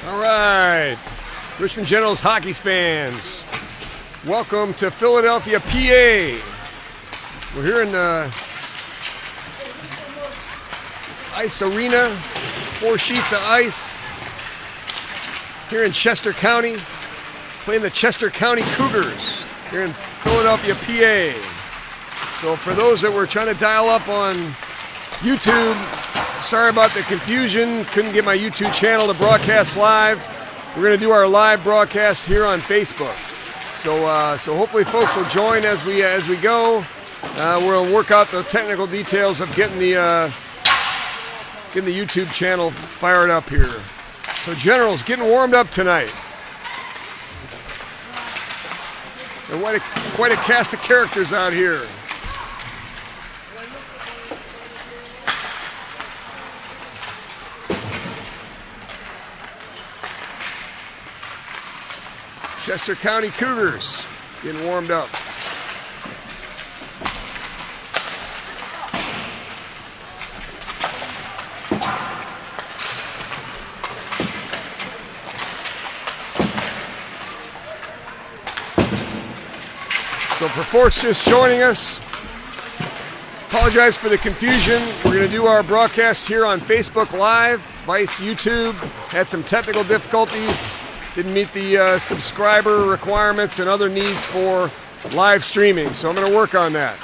All right, Richmond Generals hockey fans, welcome to Philadelphia, PA. We're here in the ice arena, 4 sheets of ice, here in Chester County, playing the Chester County Cougers here in Philadelphia, PA. So for those that were trying to dial up on YouTube, sorry about the confusion. Couldn't get my YouTube channel to broadcast live. We're going to do our live broadcast here on Facebook. So hopefully folks will join as we go. We'll work out the technical details of getting the YouTube channel fired up here. So Generals getting warmed up tonight. And quite a cast of characters out here. Chester County Cougars getting warmed up. So for folks just joining us, apologize for the confusion. We're going to do our broadcast here on Facebook Live, Vice YouTube. Had some technical difficulties. Didn't meet the subscriber requirements and other needs for live streaming, so I'm going to work on that.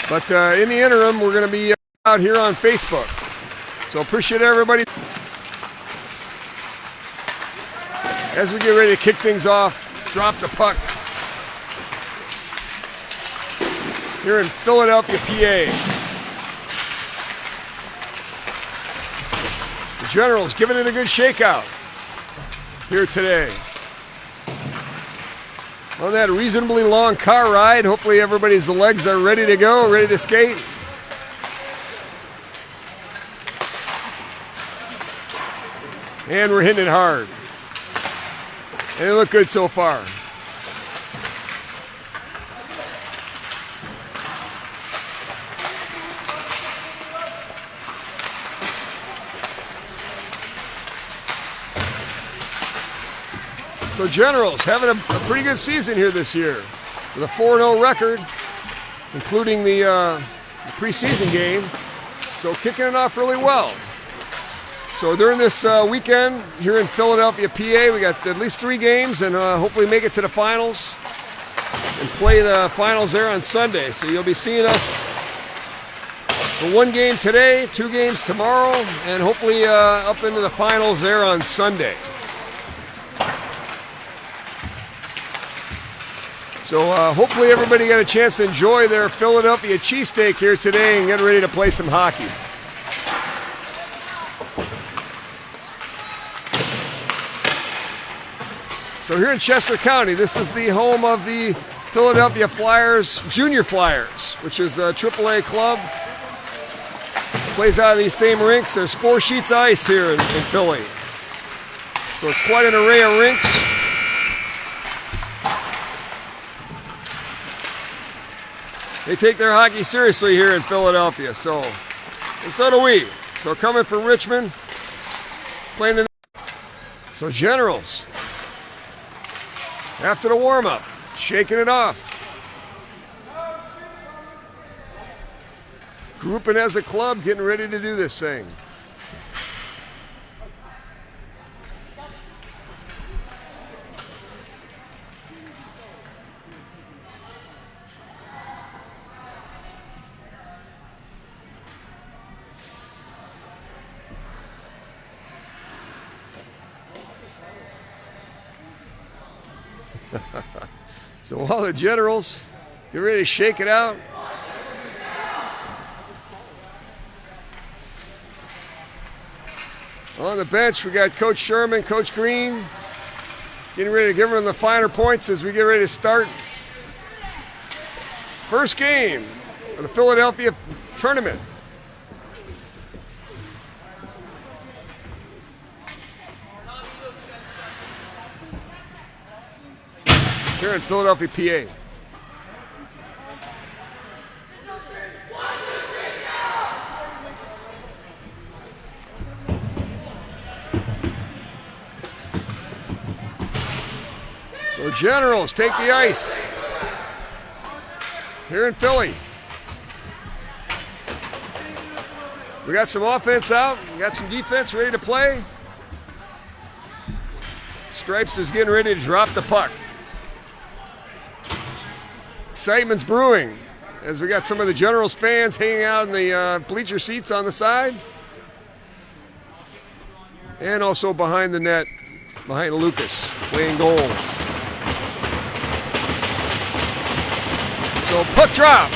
But in the interim, we're going to be out here on Facebook. So appreciate everybody. As we get ready to kick things off, drop the puck here in Philadelphia, PA. The Generals giving it a good shakeout here today. On that reasonably long car ride, hopefully everybody's legs are ready to go, ready to skate. And we're hitting it hard. And it looked good so far. So Generals having a pretty good season here this year with a 4-0 record, including the preseason game. So kicking it off really well. So during this weekend here in Philadelphia, PA, we got at least 3 games and hopefully make it to the finals and play the finals there on Sunday. So you'll be seeing us for 1 game today, 2 games tomorrow, and hopefully up into the finals there on Sunday. So hopefully everybody got a chance to enjoy their Philadelphia cheesesteak here today and get ready to play some hockey. So here in Chester County, this is the home of the Philadelphia Flyers, Junior Flyers, which is a AAA club. Plays out of these same rinks. There's 4 sheets of ice here in Philly. So it's quite an array of rinks. They take their hockey seriously here in Philadelphia, and so do we. So coming from Richmond, playing in. So Generals, after the warm-up, shaking it off. Grouping as a club, getting ready to do this thing. So while the Generals get ready to shake it out, on the bench we got Coach Sherman, Coach Green, getting ready to give them the finer points as we get ready to start first game of the Philadelphia tournament. Here in Philadelphia, PA. So Generals take the ice here in Philly. We got some offense out. We got some defense ready to play. Stripes is getting ready to drop the puck. Excitement's brewing as we got some of the Generals fans hanging out in the bleacher seats on the side. And also behind the net, behind Lucas, playing goal. So puck drop,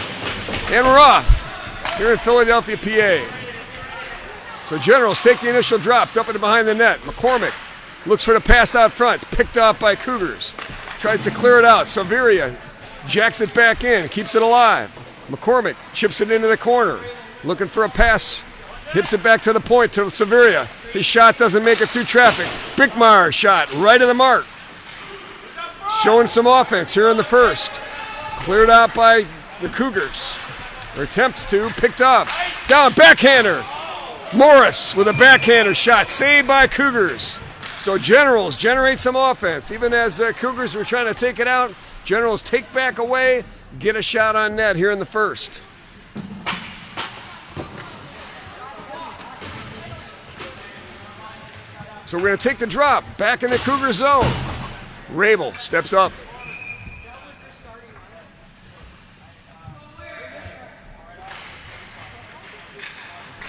and we're off here in Philadelphia, PA. So Generals take the initial drop, dump it behind the net. McCormick looks for the pass out front, picked off by Cougars. Tries to clear it out. Saveria jacks it back in, keeps it alive. McCormick chips it into the corner, looking for a pass, hits it back to the point to Saveria. His shot doesn't make it through traffic. Bickmeyer shot right of the mark. Showing some offense here in the first. Cleared out by the Cougars. Or attempts to, picked up. Down, backhander. Morris with a backhander shot, saved by Cougars. So Generals generate some offense. Even as Cougars were trying to take it out, Generals take back away, get a shot on net here in the first. So we're going to take the drop, back in the Cougar zone. Rabel steps up.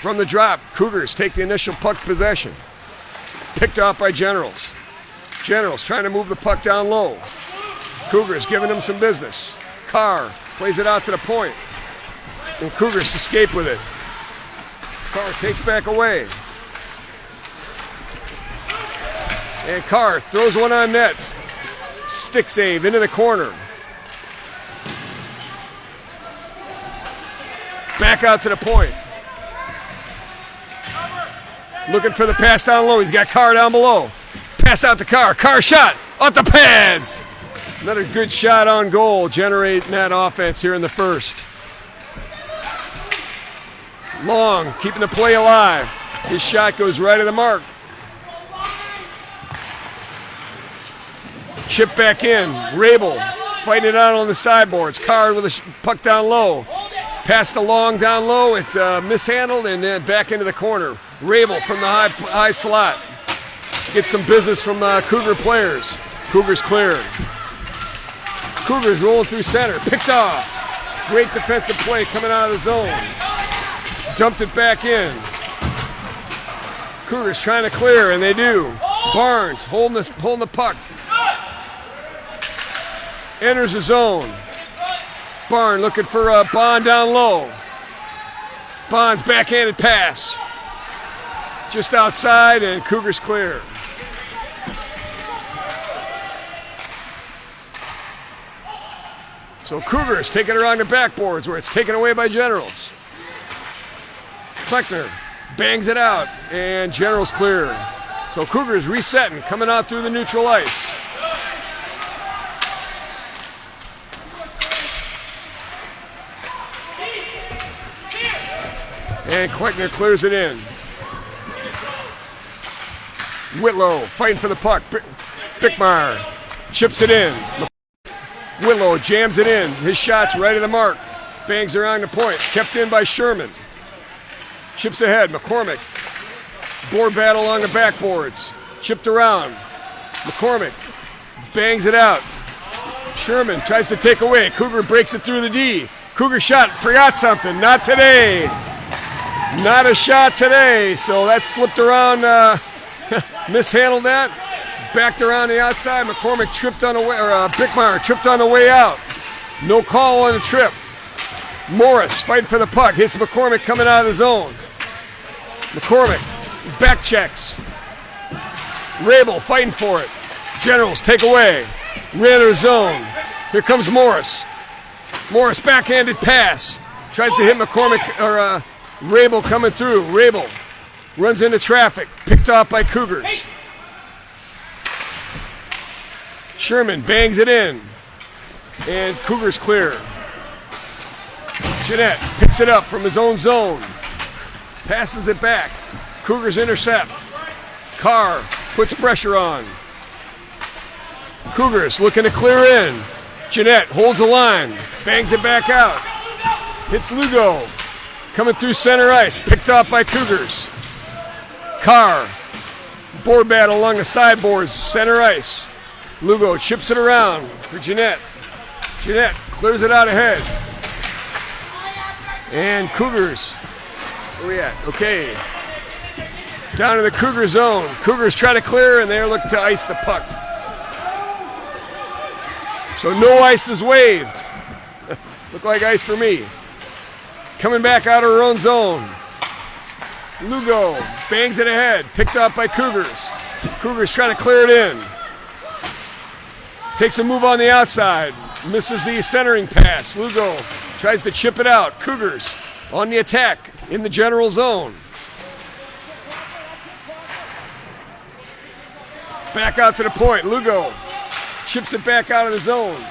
From the drop, Cougars take the initial puck possession. Picked off by Generals. Generals trying to move the puck down low. Cougars giving them some business. Carr plays it out to the point. And Cougars escape with it. Carr takes back away. And Carr throws one on net. Stick save into the corner. Back out to the point. Looking for the pass down low. He's got Carr down below. Pass out to Carr. Carr shot off the pads. Another good shot on goal, generating that offense here in the first. Long, keeping the play alive. His shot goes right at the mark. Chip back in. Rabel fighting it out on the sideboards. Carr with a puck down low. Pass the long down low. It's mishandled and then back into the corner. Rabel from the high slot. Gets some business from Cougar players. Cougars cleared. Cougars rolling through center. Picked off. Great defensive play coming out of the zone. Dumped it back in. Cougars trying to clear, and they do. Barnes holding the puck. Enters the zone. Barnes looking for a Bond down low. Bond's backhanded pass. Just outside, and Cougars clear. So Cougars taking it around the backboards where it's taken away by Generals. Kleckner bangs it out, and Generals clear. So Cougars resetting, coming out through the neutral ice. And Kleckner clears it in. Whitlow fighting for the puck. Bickmeyer chips it in. Whitlow jams it in. His shot's right at the mark. Bangs around the point. Kept in by Sherman. Chips ahead. McCormick. Board battle along the backboards. Chipped around. McCormick bangs it out. Sherman tries to take away. Cougar breaks it through the D. Cougar shot. Forgot something. Not today. Not a shot today. So that slipped around. Mishandled that. Backed around the outside. McCormick tripped on the way, or Bickmeyer tripped on the way out. No call on the trip. Morris fighting for the puck. Hits McCormick coming out of the zone. McCormick back checks. Rabel fighting for it. Generals take away. Ran zone. Here comes Morris. Morris backhanded pass. Tries to hit McCormick, or Rabel coming through. Rabel runs into traffic. Picked off by Cougars. Sherman bangs it in. And Cougars clear. Jeanette picks it up from his own zone. Passes it back. Cougars intercept. Carr puts pressure on. Cougars looking to clear in. Jeanette holds the line, bangs it back out. Hits Lugo. Coming through center ice, picked off by Cougars. Carr, board battle along the sideboards, center ice. Lugo chips it around for Jeanette. Jeanette clears it out ahead. And Cougars, where we at? Okay. Down to the Cougar zone. Cougars try to clear, and they're looking to ice the puck. So no ice is waved. Look like ice for me. Coming back out of her own zone. Lugo bangs it ahead, picked up by Cougars. Cougars trying to clear it in. Takes a move on the outside, misses the centering pass. Lugo tries to chip it out. Cougars on the attack in the general zone. Back out to the point. Lugo chips it back out of the zone.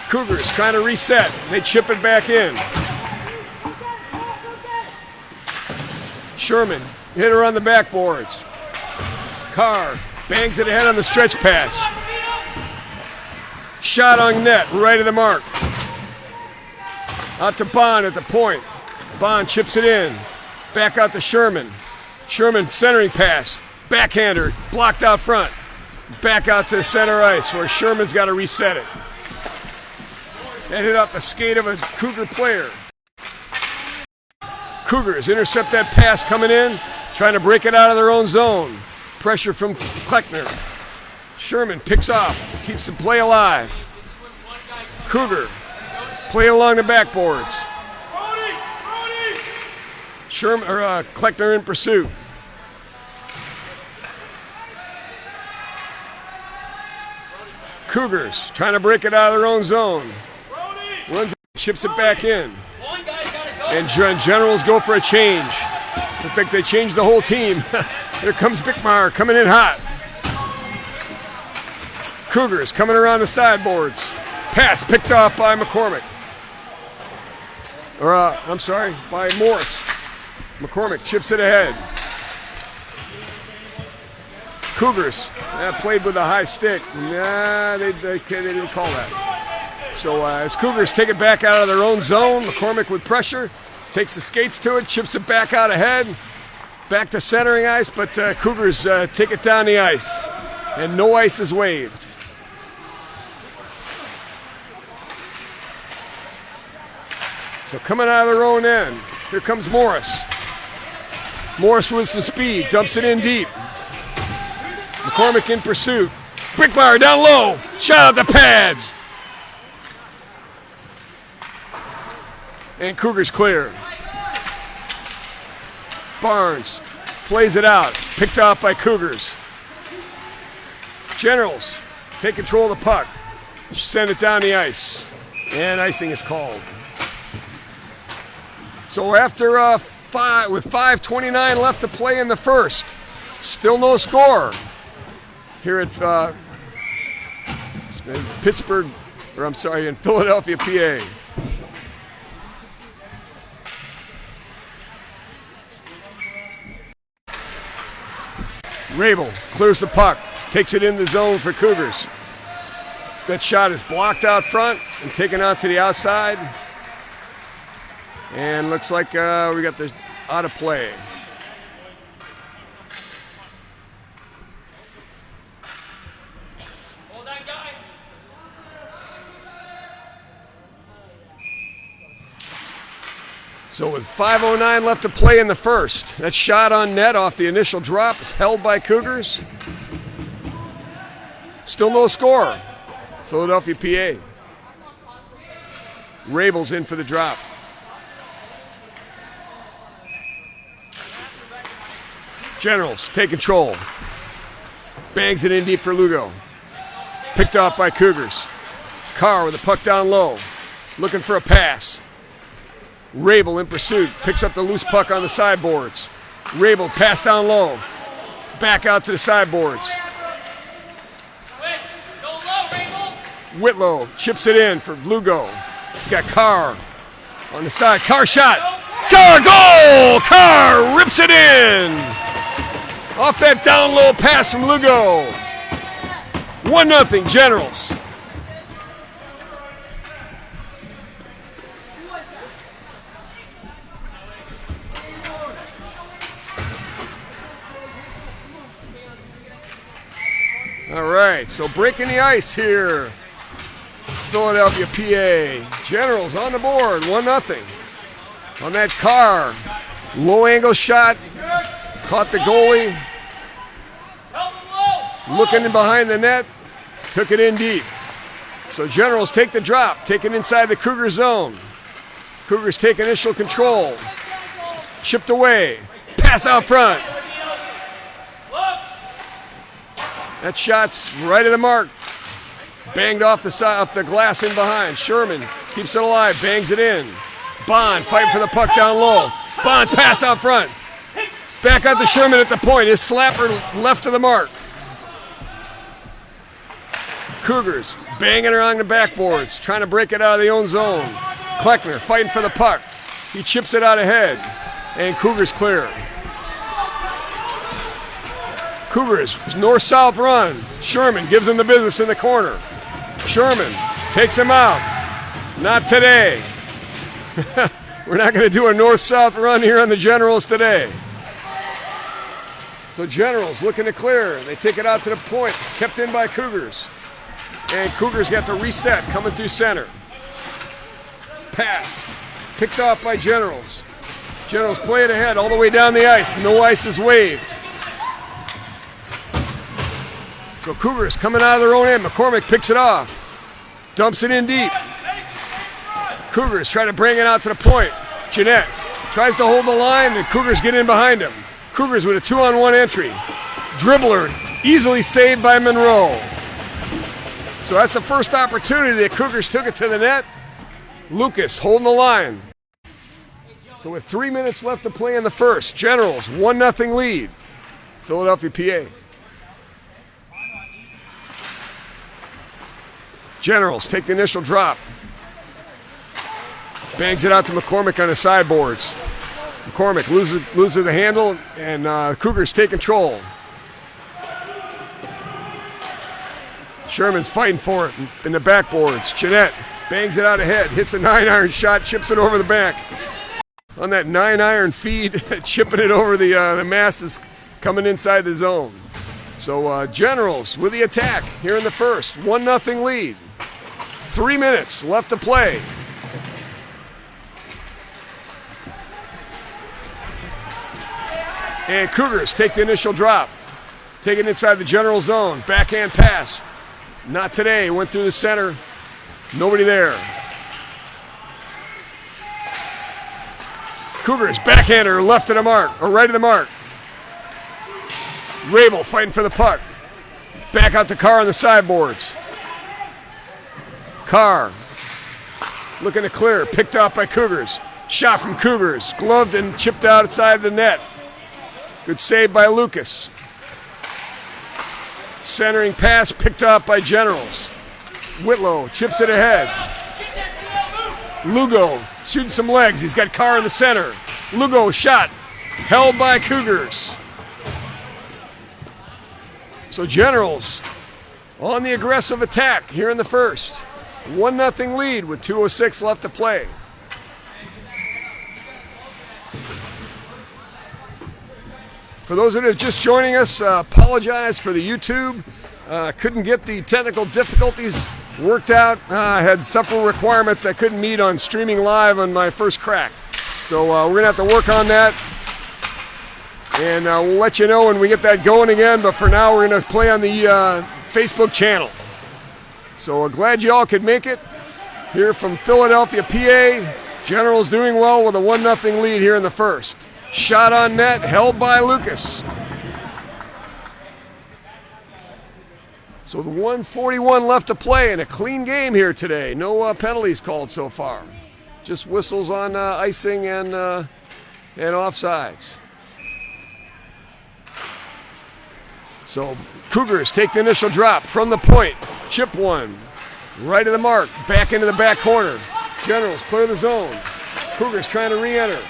Cougars trying to reset. They chip it back in. Sherman hit her on the backboards. Carr bangs it ahead on the stretch pass. Shot on net, right of the mark. Out to Bond at the point. Bond chips it in. Back out to Sherman. Sherman centering pass. Backhander, blocked out front. Back out to the center ice where Sherman's got to reset it. That hit off the skate of a Cougar player. Cougars intercept that pass coming in, trying to break it out of their own zone. Pressure from Kleckner. Sherman picks off, keeps the play alive. Cougar play along the backboards. Sherman or Kleckner in pursuit. Cougars trying to break it out of their own zone. Runs it, chips it back in. And Generals go for a change. Looks like they changed the whole team. Here comes Bickmeyer coming in hot. Cougars coming around the sideboards. Pass picked off by McCormick. I'm sorry, by Morris. McCormick chips it ahead. Cougars played with a high stick. Nah, they didn't call that. So as Cougars take it back out of their own zone, McCormick with pressure, takes the skates to it, chips it back out ahead, back to centering ice, but Cougars take it down the ice, and no ice is waved. So coming out of their own end, here comes Morris. Morris with some speed, dumps it in deep. McCormick in pursuit. Brickmeyer down low, shot out the pads. And Cougars clear. Barnes plays it out, picked off by Cougars. Generals take control of the puck, send it down the ice, and icing is called. So after with 5:29 left to play in the first, still no score here at in Philadelphia, PA. Rabel clears the puck, takes it in the zone for Cougars. That shot is blocked out front and taken out to the outside. And looks like we got this out of play. So with 5:09 left to play in the first, that shot on net off the initial drop is held by Cougars. Still no score. Philadelphia, PA. Rabel's in for the drop. Generals take control. Bangs it in deep for Lugo. Picked off by Cougars. Carr with the puck down low. Looking for a pass. Rabel in pursuit, picks up the loose puck on the sideboards. Rabel pass down low, back out to the sideboards. Whitlow chips it in for Lugo. He's got Carr on the side. Carr shot. Carr goal! Carr rips it in. Off that down low pass from Lugo. 1-0 Generals. All right, so breaking the ice here. Philadelphia, PA. Generals on the board, 1-0. On that Carr, low angle shot, caught the goalie. Looking in behind the net, took it in deep. So Generals take the drop, take it inside the Cougar zone. Cougars take initial control. Chipped away, pass out front. That shot's right of the mark. Banged off the side, off the glass in behind. Sherman keeps it alive, bangs it in. Bond fighting for the puck down low. Bond's pass out front. Back out to Sherman at the point. His slapper left of the mark. Cougars banging around the backboards, trying to break it out of the own zone. Kleckner fighting for the puck. He chips it out ahead, and Cougars clear. Cougars north-south run. Sherman gives him the business in the corner. Sherman takes him out. Not today. We're not going to do a north-south run here on the Generals today. So Generals looking to clear. They take it out to the point. It's kept in by Cougars. And Cougars got the reset coming through center. Pass. Picked off by Generals. Generals play it ahead all the way down the ice. No ice is waved. So Cougars coming out of their own end. McCormick picks it off. Dumps it in deep. Cougars try to bring it out to the point. Jeanette tries to hold the line, and Cougars get in behind him. Cougars with a 2-on-1 entry. Dribbler easily saved by Monroe. So that's the first opportunity that Cougars took it to the net. Lucas holding the line. So with 3 minutes left to play in the first, Generals 1-0 lead. Philadelphia, PA. Generals take the initial drop. Bangs it out to McCormick on the sideboards. McCormick loses the handle, and Cougars take control. Sherman's fighting for it in the backboards. Jeanette bangs it out ahead, hits a 9-iron shot, chips it over the back. On that 9-iron feed, chipping it over the masses coming inside the zone. So Generals with the attack here in the first. 1-0 lead. 3 minutes left to play. And Cougars take the initial drop. Take it inside the General zone. Backhand pass. Not today. Went through the center. Nobody there. Cougars backhander left of the mark, or right of the mark. Rabel fighting for the puck. Back out to Carr on the sideboards. Carr looking to clear. Picked off by Cougars. Shot from Cougars. Gloved and chipped outside the net. Good save by Lucas. Centering pass picked off by Generals. Whitlow chips it ahead. Lugo shooting some legs. He's got Carr in the center. Lugo shot. Held by Cougars. So Generals on the aggressive attack here in the first. 1-0 lead with 2:06 left to play. For those of you just joining us, apologize for the YouTube. Couldn't get the technical difficulties worked out. I had several requirements I couldn't meet on streaming live on my first crack. So we're going to have to work on that. And we'll let you know when we get that going again. But for now, we're going to play on the Facebook channel. So glad you all could make it. Here from Philadelphia, PA. Generals doing well with a 1-0 lead here in the first. Shot on net, held by Lucas. So the 1:41 left to play and a clean game here today. No penalties called so far. Just whistles on icing and offsides. So Cougars take the initial drop from the point. Chip one. Right of the mark. Back into the back corner. Generals clear the zone. Cougars trying to re-enter.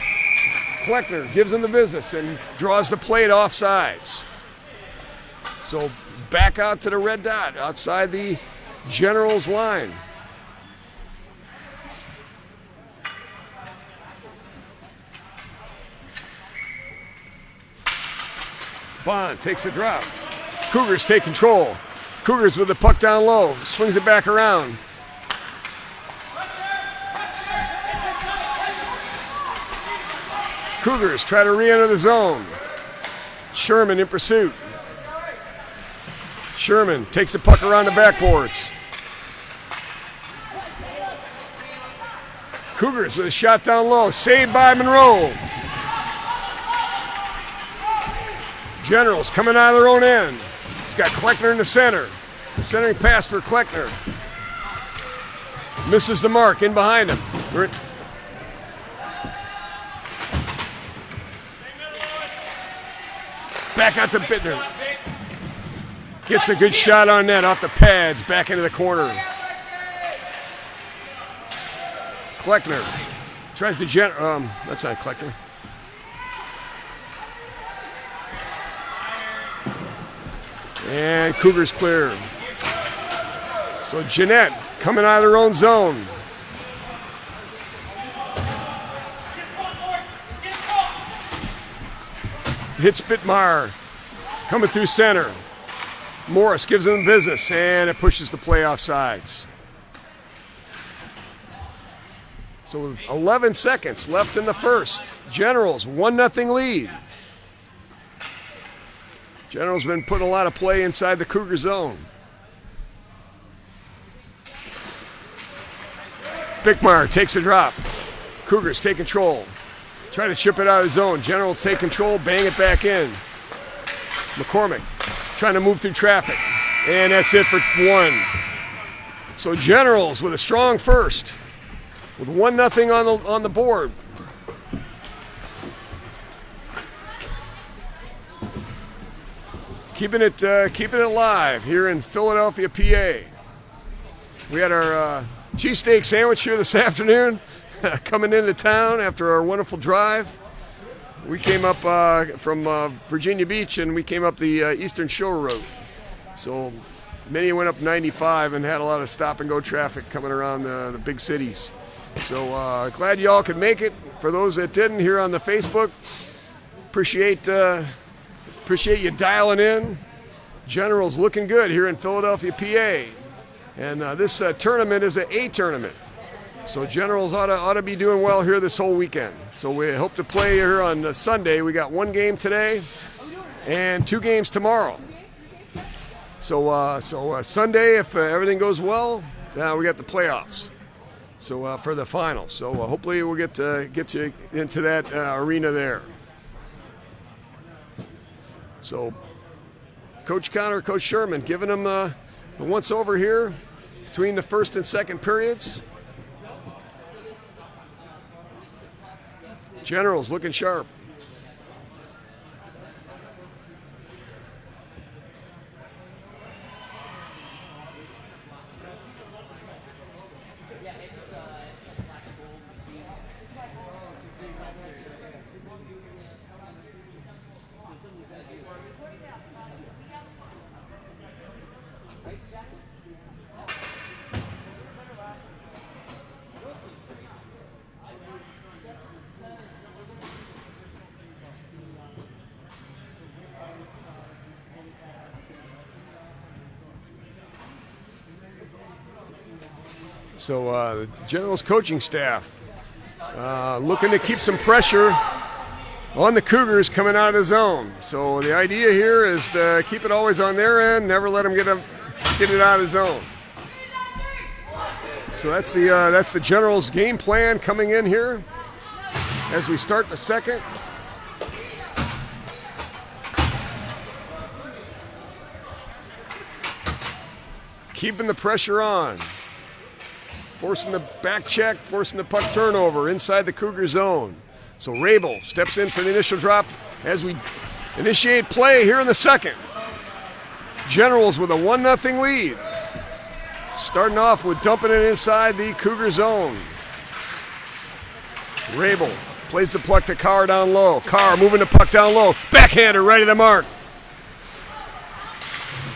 Kleckner gives them the business and draws the play to offsides. So back out to the red dot outside the Generals line. Bond takes a drop. Cougars take control. Cougars with the puck down low. Swings it back around. Cougars try to re-enter the zone. Sherman in pursuit. Sherman takes the puck around the backboards. Cougars with a shot down low. Saved by Monroe. Generals coming out of their own end. He's got Kleckner in the center. Centering pass for Kleckner. Misses the mark in behind him. Back out to Bittner. Gets a good shot on net off the pads. Back into the corner. Kleckner tries to that's not Kleckner. And Cougars clear. So Jeanette coming out of their own zone. Hits Bittmeyer. Coming through center. Morris gives them business, and it pushes the play off sides. So with 11 seconds left in the first, Generals 1-0 lead. Generals been putting a lot of play inside the Cougar zone. Bickmeyer takes a drop. Cougars take control. Try to chip it out of the zone. Generals take control, bang it back in. McCormick trying to move through traffic. And that's it for one. So Generals with a strong first. With 1-0 on the board. Keeping it alive here in Philadelphia, PA. We had our cheesesteak sandwich here this afternoon, coming into town after our wonderful drive. We came up from Virginia Beach, and we came up the Eastern Shore Road. So many went up 95 and had a lot of stop-and-go traffic coming around the big cities. So glad y'all could make it. For those that didn't, here on the Facebook, appreciate you dialing in. Generals looking good here in Philadelphia, PA. And this tournament is an A tournament. So Generals ought to be doing well here this whole weekend. So we hope to play here on Sunday. We got one game today and 2 games tomorrow. So Sunday, if everything goes well, we got the playoffs. So for the finals. So hopefully we'll get you into that arena there. So Coach Connor, Coach Sherman giving them the once over here between the first and second periods. Generals looking sharp. So the Generals coaching staff looking to keep some pressure on the Cougars coming out of the zone. So the idea here is to keep it always on their end, never let them get it out of the zone. So that's the Generals game plan coming in here as we start the second. Keeping the pressure on. Forcing the back check, forcing the puck turnover inside the Cougar zone. So Rabel steps in for the initial drop as we initiate play here in the second. Generals with a 1-0 lead. Starting off with dumping it inside the Cougar zone. Rabel plays the puck to Carr down low. Carr moving the puck down low. Backhander right at the mark.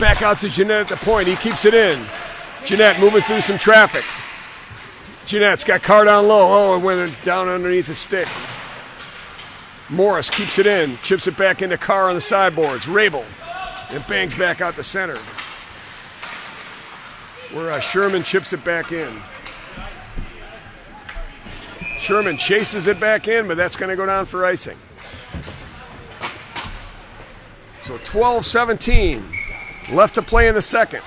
Back out to Jeanette at the point. He keeps it in. Jeanette moving through some traffic. Jeanette's got car down low. Oh, it went down underneath the stick. Morris keeps it in. Chips it back into Carr on the sideboards. Rabel. It bangs back out the center. Where Sherman chips it back in. Sherman chases it back in, but that's going to go down for icing. So 12-17. Left to play in the second.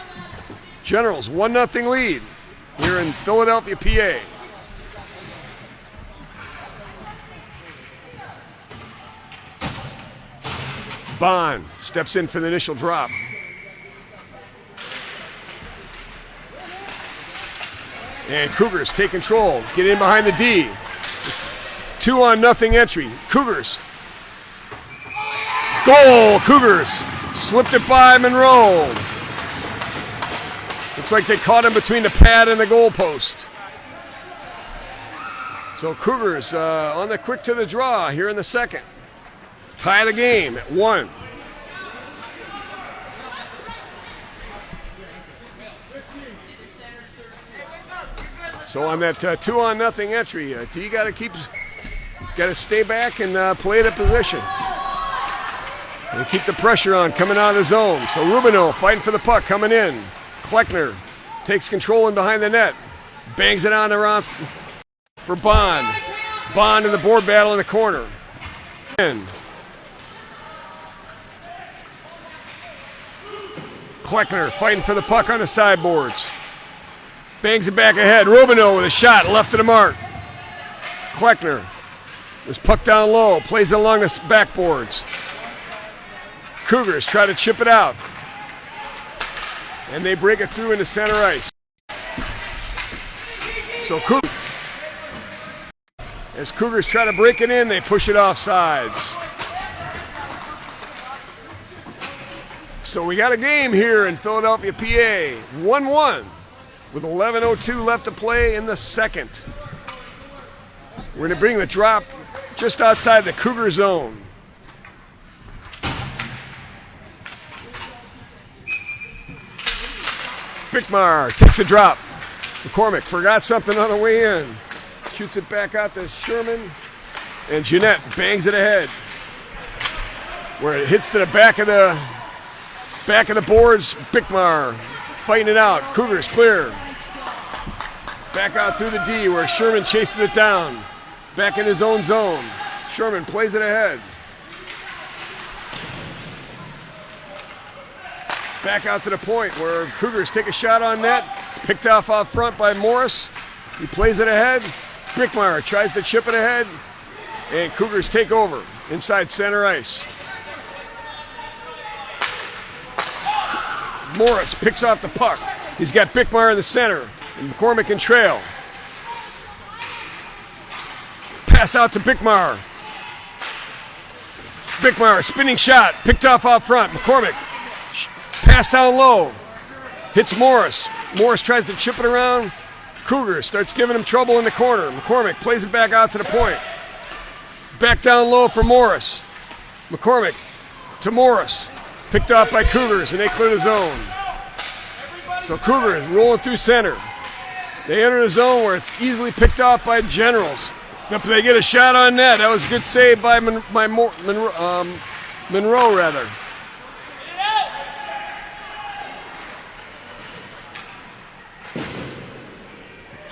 Generals 1-0 lead here in Philadelphia, PA. Bond steps in for the initial drop. And Cougars take control. Get in behind the D. 2-0 entry. Cougars. Goal! Cougars slipped it by Monroe. Looks like they caught him between the pad and the goalpost. So Cougars on the quick to the draw here in the second. Tie the game at 1. So on that 2-0 entry, D got to stay back and play the position. And keep the pressure on coming out of the zone. So Rubino fighting for the puck coming in. Kleckner takes control in behind the net. Bangs it on around for Bond. Bond in the board battle in the corner. Kleckner fighting for the puck on the sideboards. Bangs it back ahead. Rubino with a shot left to the mark. Kleckner. This puck down low. Plays it along the backboards. Cougars try to chip it out. And they break it through into center ice. So as Cougars try to break it in, they push it off sides. So we got a game here in Philadelphia, PA. 1-1 with 11:02 left to play in the second. We're going to bring the drop just outside the Cougar zone. Bickmar takes a drop. McCormick forgot something on the way in. Shoots it back out to Sherman. And Jeanette bangs it ahead. Where it hits to the back of the boards. Bickmar fighting it out. Cougars clear. Back out through the D where Sherman chases it down. Back in his own zone. Sherman plays it ahead. Back out to the point where Cougars take a shot on net. It's picked off out front by Morris. He plays it ahead. Bickmar tries to chip it ahead. And Cougars take over inside center ice. Morris picks off the puck. He's got Bickmar in the center. And McCormick in trail. Pass out to Bickmar. Bickmar, spinning shot. Picked off out front. McCormick. Pass down low. Hits Morris. Morris tries to chip it around. Cougars starts giving him trouble in the corner. McCormick plays it back out to the point. Back down low for Morris. McCormick to Morris. Picked off by Cougars, and they clear the zone. So Cougars rolling through center. They enter the zone where it's easily picked off by Generals. But they get a shot on net. That was a good save by Monroe, rather.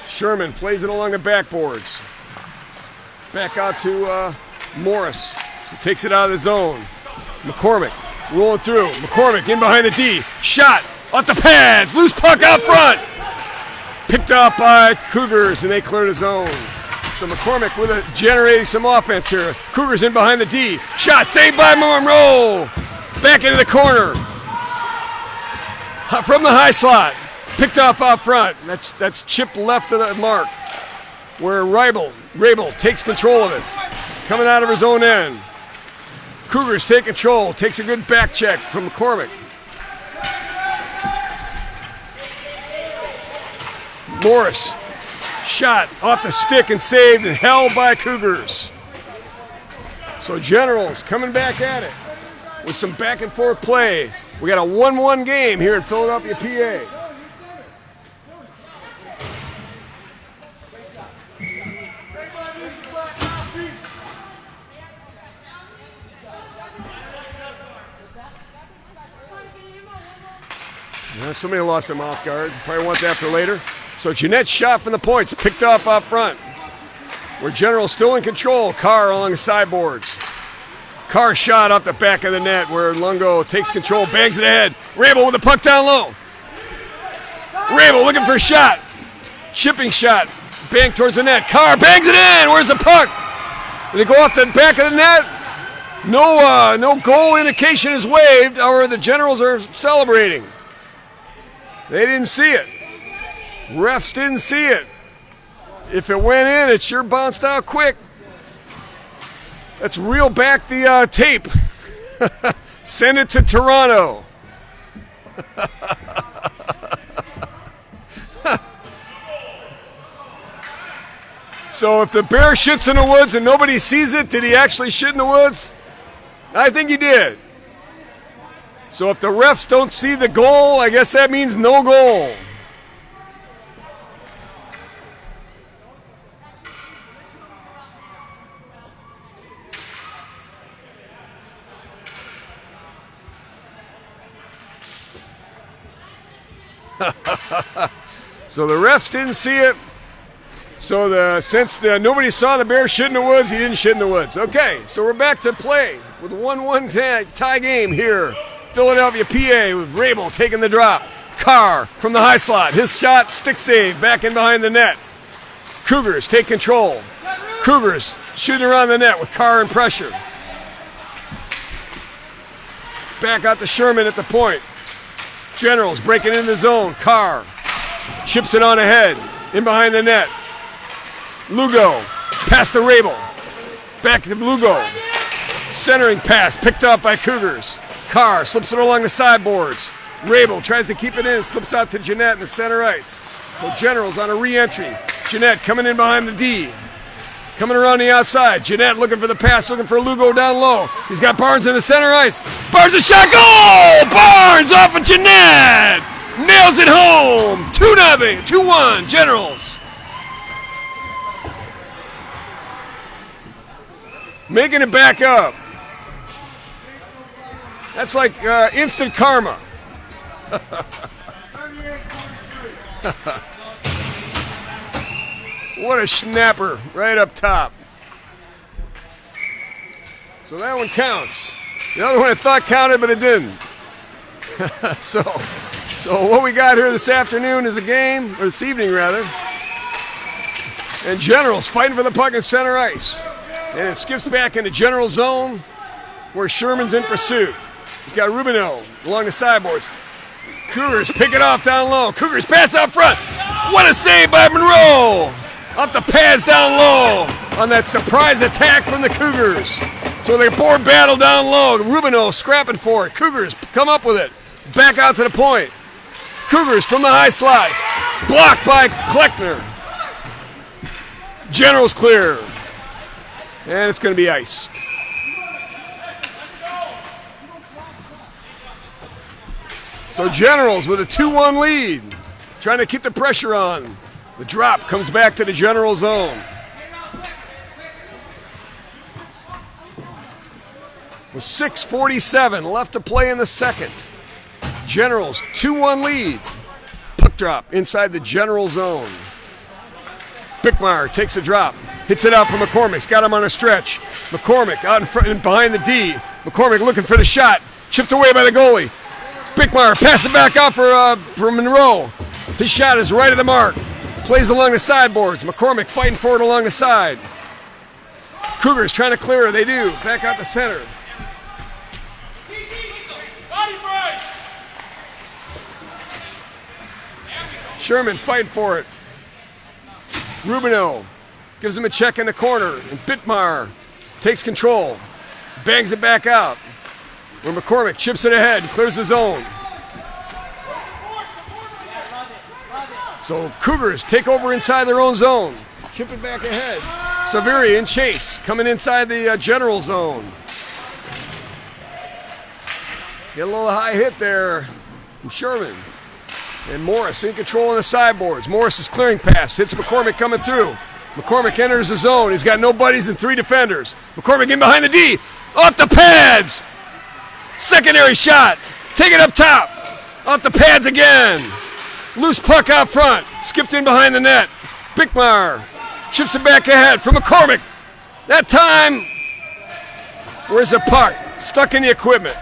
Sherman plays it along the backboards. Back out to Morris. He takes it out of the zone. McCormick rolling through. McCormick in behind the D. Shot off the pads. Loose puck out front. Picked up by Cougars, and they clear the zone. So McCormick generating some offense here. Cougars in behind the D. Shot saved by Monroe. Back into the corner. From the high slot. Picked off out front. That's chipped left of the mark. Where Rabel takes control of it. Coming out of his own end. Cougars take control. Takes a good back check from McCormick. Morris. Shot off the stick and saved and held by Cougars. So Generals coming back at it with some back and forth play. We got a 1-1 game here in Philadelphia, PA. Somebody lost their mouth guard. Probably want that for later. So Jeanette's shot from the points, picked off up front. Where General's still in control. Carr along the sideboards. Carr shot off the back of the net where Lungo takes control, bangs it ahead. Rabel with the puck down low. Rabel looking for a shot. Chipping shot. Bang towards the net. Carr bangs it in. Where's the puck? Did it go off the back of the net? No goal indication is waved. However, the Generals are celebrating. They didn't see it. Refs didn't see it. If it went in, it sure bounced out quick. Let's reel back the tape. Send it to Toronto. So if the bear shits in the woods and nobody sees it, did he actually shit in the woods? I think he did. So if the refs don't see the goal, I guess that means no goal. So the refs didn't see it. So since nobody saw the bear shit in the woods, he didn't shit in the woods. Okay, so we're back to play with a 1-1 tie game here. Philadelphia, PA, with Rabel taking the drop. Carr from the high slot. His shot, stick save, back in behind the net. Cougars take control. Cougars shooting around the net with Carr in pressure. Back out to Sherman at the point. Generals breaking in the zone. Carr chips it on ahead, in behind the net. Lugo, past the Rabel. Back to Lugo. Centering pass, picked up by Cougars. Carr slips it along the sideboards. Rabel tries to keep it in, slips out to Jeanette in the center ice. So Generals on a re-entry. Jeanette coming in behind the D. Coming around the outside. Jeanette looking for the pass, looking for Lugo down low. He's got Barnes in the center ice. Barnes a shot, goal! Barnes off of Jeanette! Nails it home! 2-0, 2-1, Generals. Making it back up. That's like instant karma. What a snapper right up top. So that one counts. The other one I thought counted, but it didn't. So what we got here this afternoon is a game, or this evening rather. And Generals fighting for the puck in center ice. And it skips back into General zone where Sherman's in pursuit. He's got Rubino along the sideboards. Cougars pick it off down low. Cougars pass out front. What a save by Monroe! Off the pads down low on that surprise attack from the Cougars. So they board battle down low. Rubino scrapping for it. Cougars come up with it. Back out to the point. Cougars from the high slide. Blocked by Kleckner. Generals clear. And it's going to be iced. So Generals with a 2-1 lead. Trying to keep the pressure on. The drop comes back to the General zone. With 6:47 left to play in the second. Generals 2-1 lead. Puck drop inside the General zone. Bickmeyer takes a drop. Hits it out for McCormick's got him on a stretch. McCormick out in front and behind the D. McCormick looking for the shot. Chipped away by the goalie. Bickmeyer passed it back out for Monroe. His shot is right at the mark. Plays along the sideboards. McCormick fighting for it along the side. Cougars trying to clear it. They do. Back out the center. Sherman fighting for it. Rubino gives him a check in the corner. And Bickmeyer takes control. Bangs it back out. Where McCormick chips it ahead and clears the zone. So Cougars take over inside their own zone. Chip it back ahead. Saviri and Chase coming inside the General zone. Get a little high hit there from Sherman. And Morris in control on the sideboards. Morris is clearing pass. Hits McCormick coming through. McCormick enters the zone. He's got no buddies and 3 defenders. McCormick in behind the D. Off the pads. Secondary shot. Take it up top. Off the pads again. Loose puck out front. Skipped in behind the net. Bickmeyer chips it back ahead for McCormick. That time, where's the puck? Stuck in the equipment.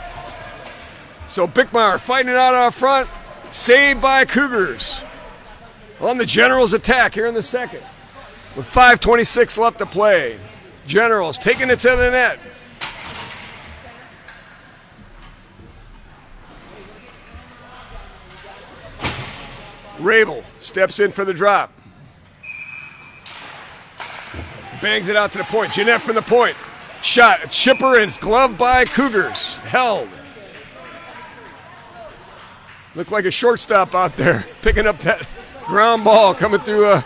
So Bickmeyer fighting it out front. Saved by Cougars. On the Generals attack here in the second. With 5:26 left to play. Generals taking it to the net. Rabel steps in for the drop. Bangs it out to the point. Jeanette from the point. Shot. Chipper and it's gloved by Cougars. Held. Looked like a shortstop out there picking up that ground ball coming through.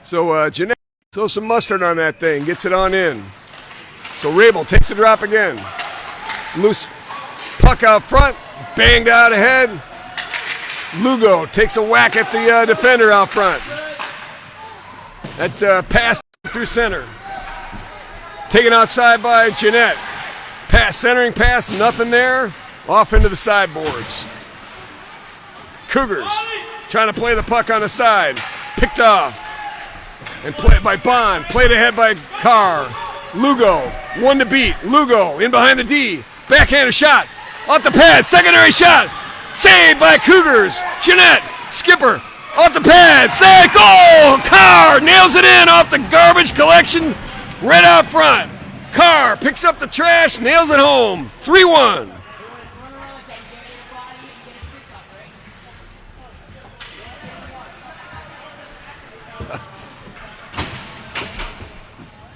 So Jeanette throws some mustard on that thing. Gets it on in. So Rabel takes the drop again. Loose puck out front. Banged out ahead. Lugo takes a whack at the defender out front. That pass through center. Taken outside by Jeanette. Pass, centering pass, nothing there. Off into the sideboards. Cougars trying to play the puck on the side. Picked off. And played by Bond. Played ahead by Carr. Lugo, 1 to beat. Lugo in behind the D. Backhanded shot. Off the pad, secondary shot. Saved by Cougars. Jeanette, skipper, off the pad. Save, goal! Carr nails it in off the garbage collection right out front. Carr picks up the trash, nails it home. 3-1.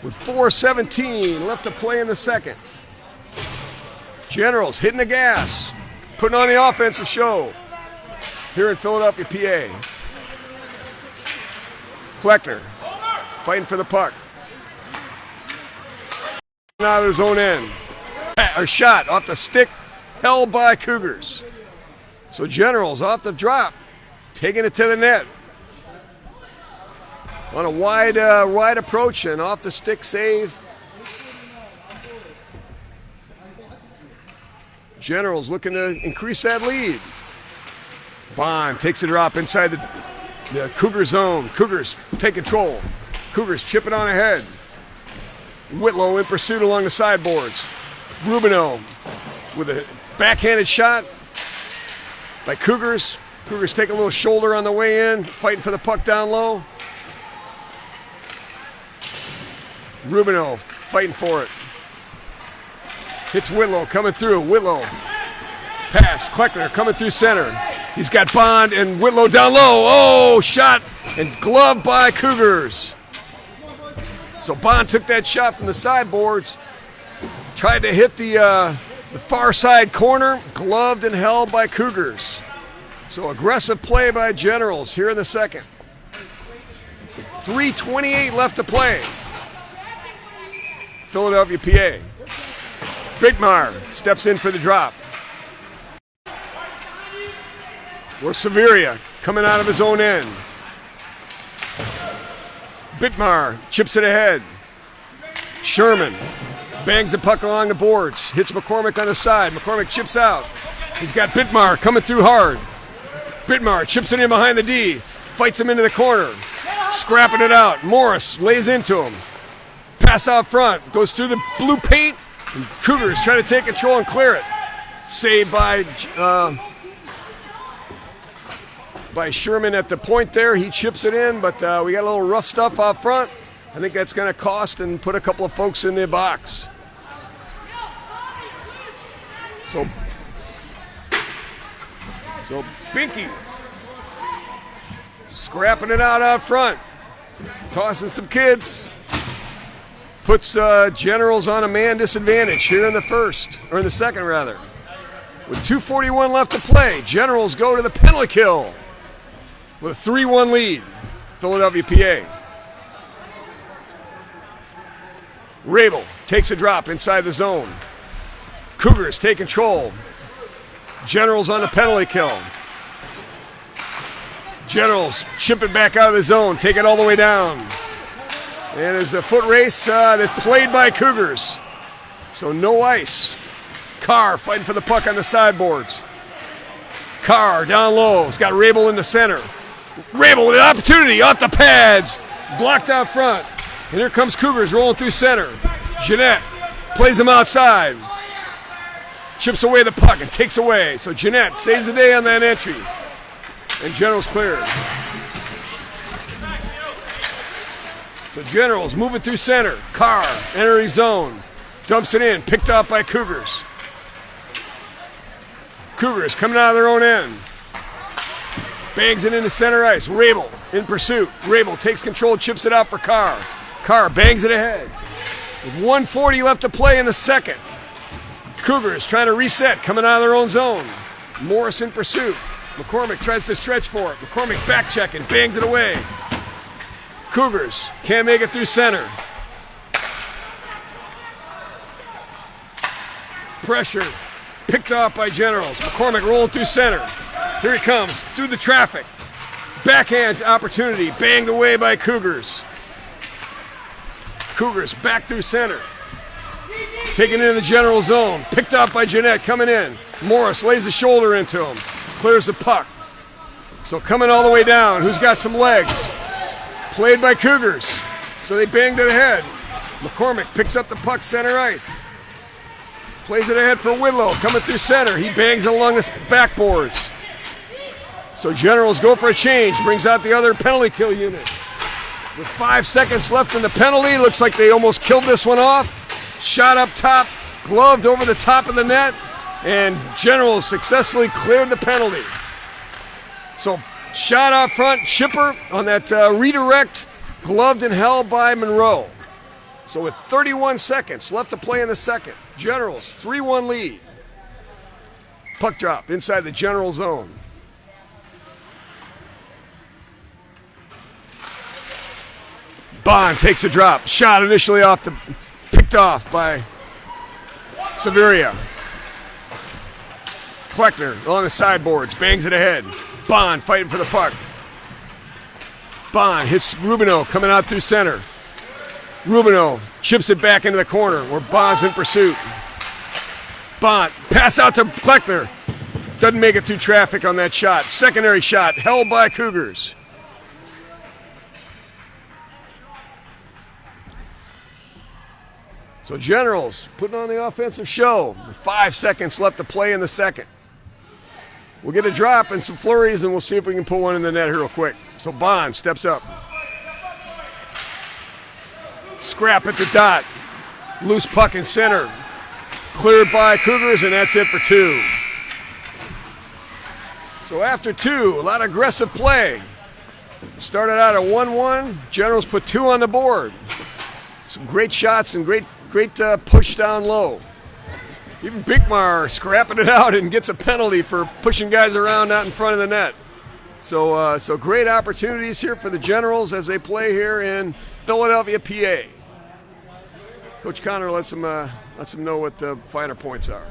With 4:17 left to play in the second. Generals hitting the gas. Putting on the offensive show here in Philadelphia, PA. Fleckner fighting for the puck. Out of his own end. A shot off the stick held by Cougars. So Generals off the drop, taking it to the net. On a wide approach and off the stick save. Generals looking to increase that lead. Bond takes a drop inside the Cougar zone. Cougars take control. Cougars chip it on ahead. Whitlow in pursuit along the sideboards. Rubino with a backhanded shot by Cougars. Cougars take a little shoulder on the way in, fighting for the puck down low. Rubino fighting for it. Hits Whitlow coming through. Whitlow. Pass. Kleckner coming through center. He's got Bond and Whitlow down low. Oh, shot and glove by Cougars. So Bond took that shot from the sideboards. Tried to hit the far side corner. Gloved and held by Cougars. So aggressive play by Generals here in the second. 3:28 left to play. Philadelphia, PA. Bickmeyer steps in for the drop. Or Severia coming out of his own end. Bickmeyer chips it ahead. Sherman bangs the puck along the boards. Hits McCormick on the side. McCormick chips out. He's got Bickmeyer coming through hard. Bickmeyer chips it in behind the D. Fights him into the corner. Scrapping it out. Morris lays into him. Pass out front. Goes through the blue paint. And Cougars try to take control and clear it. Saved by Sherman at the point there. He chips it in, but we got a little rough stuff out front. I think that's going to cost and put a couple of folks in the box. So Binky scrapping it out front. Tossing some kids. Puts Generals on a man disadvantage here in the first, or in the second rather. With 2:41 left to play, Generals go to the penalty kill with a 3-1 lead. Philadelphia, PA. Rabel takes a drop inside the zone. Cougars take control. Generals on the penalty kill. Generals chip it back out of the zone, take it all the way down. And there's a foot race that's played by Cougars. So no ice. Carr fighting for the puck on the sideboards. Carr down low. He's got Rabel in the center. Rabel with an opportunity off the pads. Blocked out front. And here comes Cougars rolling through center. Jeanette plays him outside. Chips away the puck and takes away. So Jeanette saves the day on that entry. And Generals cleared. So Generals moving through center. Carr entering zone. Dumps it in. Picked up by Cougars. Cougars coming out of their own end. Bangs it into center ice. Rabel in pursuit. Rabel takes control, chips it out for Carr. Carr bangs it ahead. With 1:40 left to play in the second. Cougars trying to reset, coming out of their own zone. Morris in pursuit. McCormick tries to stretch for it. McCormick back checking, bangs it away. Cougars can't make it through center. Pressure picked off by Generals. McCormick rolling through center. Here he comes through the traffic. Backhand opportunity, banged away by Cougars. Cougars back through center. Taken into the General zone. Picked up by Jeanette coming in. Morris lays the shoulder into him. Clears the puck. So coming all the way down. Who's got some legs? Played by Cougars. So they banged it ahead. McCormick picks up the puck center ice. Plays it ahead for Whitlow coming through center. He bangs it along the backboards. So Generals go for a change. Brings out the other penalty kill unit. With 5 seconds left in the penalty. Looks like they almost killed this one off. Shot up top, gloved over the top of the net, and Generals successfully cleared the penalty. So shot out front, Chipper on that redirect, gloved and held by Monroe. So with 31 seconds left to play in the second, Generals 3-1 lead. Puck drop inside the General zone. Bond takes a drop, shot initially picked off by Severia. Kleckner on the sideboards, bangs it ahead. Bond fighting for the puck. Bond hits Rubino coming out through center. Rubino chips it back into the corner where Bond's in pursuit. Bond, pass out to Kleckner. Doesn't make it through traffic on that shot. Secondary shot held by Cougars. So Generals putting on the offensive show with 5 seconds left to play in the second. We'll get a drop and some flurries, and we'll see if we can put one in the net here real quick. So Bond steps up. Scrap at the dot. Loose puck in center. Cleared by Cougars, and that's it for two. So after two, a lot of aggressive play. Started out at 1-1. Generals put 2 on the board. Some great shots and great push down low. Even Bickmar scrapping it out and gets a penalty for pushing guys around out in front of the net. So great opportunities here for the Generals as they play here in Philadelphia, PA. Coach Connor lets them know what the finer points are.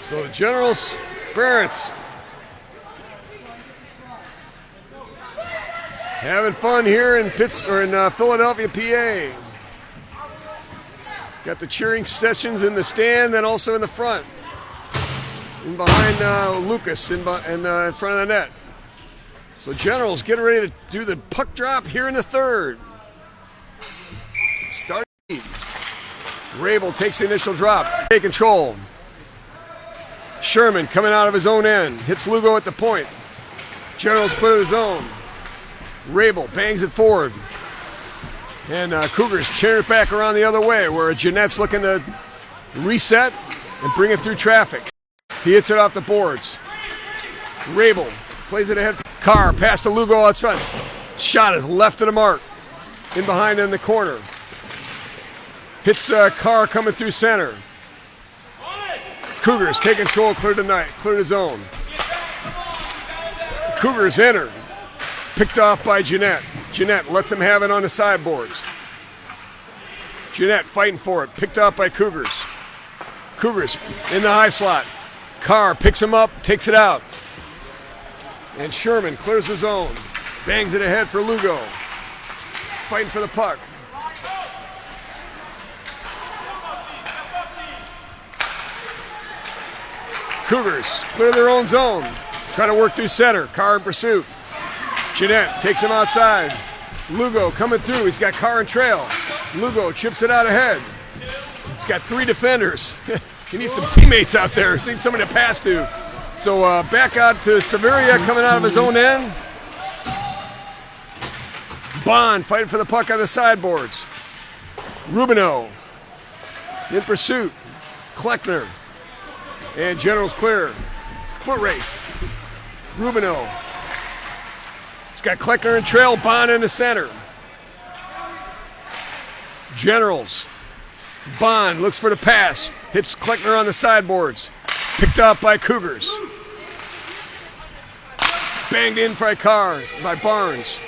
So the Generals, Barretts, having fun here in Philadelphia, PA. Got the cheering sessions in the stand, then also in the front. in behind Lucas in front of the net. So Generals getting ready to do the puck drop here in the third. Start. Rabel takes the initial drop. Take control. Sherman coming out of his own end. Hits Lugo at the point. Generals clear the zone. Rabel bangs it forward. And Cougars cheer it back around the other way where Jeanette's looking to reset and bring it through traffic. He hits it off the boards. Rabel plays it ahead. Carr pass to Lugo out front. Shot is left of the mark. In behind in the corner. Hits Carr coming through center. Cougars take control, clear the zone. Cougars enter. Picked off by Jeanette. Jeanette lets him have it on the sideboards. Jeanette fighting for it. Picked off by Cougars. Cougars in the high slot. Carr picks him up, takes it out. And Sherman clears the zone. Bangs it ahead for Lugo. Fighting for the puck. Cougars clear their own zone. Trying to work through center. Carr in pursuit. Jeanette takes him outside. Lugo coming through. He's got Carr in trail. Lugo chips it out ahead. He's got 3 defenders. He needs some teammates out there. He needs somebody to pass to. So back out to Severia coming out of his own end. Bond fighting for the puck on the sideboards. Rubino in pursuit. Kleckner. And Generals clear. Foot race. Rubino. He's got Kleckner in trail. Bond in the center. Generals. Bond looks for the pass. Hits Kleckner on the sideboards. Picked up by Cougars. Banged in by Carr, by Barnes.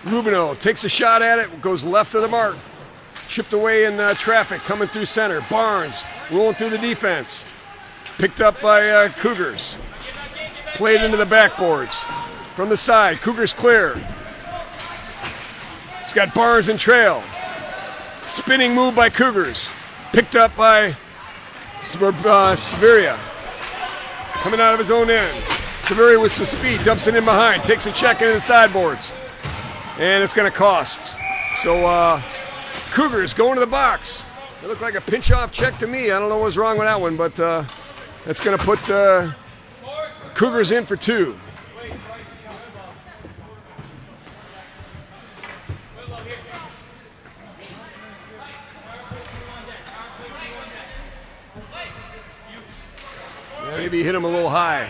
Rubino takes a shot at it. Goes left of the mark. Chipped away in traffic coming through center. Barnes rolling through the defense. Picked up by Cougars. Played into the backboards. From the side, Cougars clear. He's got Barnes in trail. Spinning move by Cougars. Picked up by Severia. Coming out of his own end. Severia with some speed. Dumps it in behind. Takes a check into the sideboards. And it's going to cost. So Cougars going to the box. It looked like a pinch-off check to me. I don't know what's wrong with that one, but that's going to put Cougars in for 2. Maybe hit him a little high.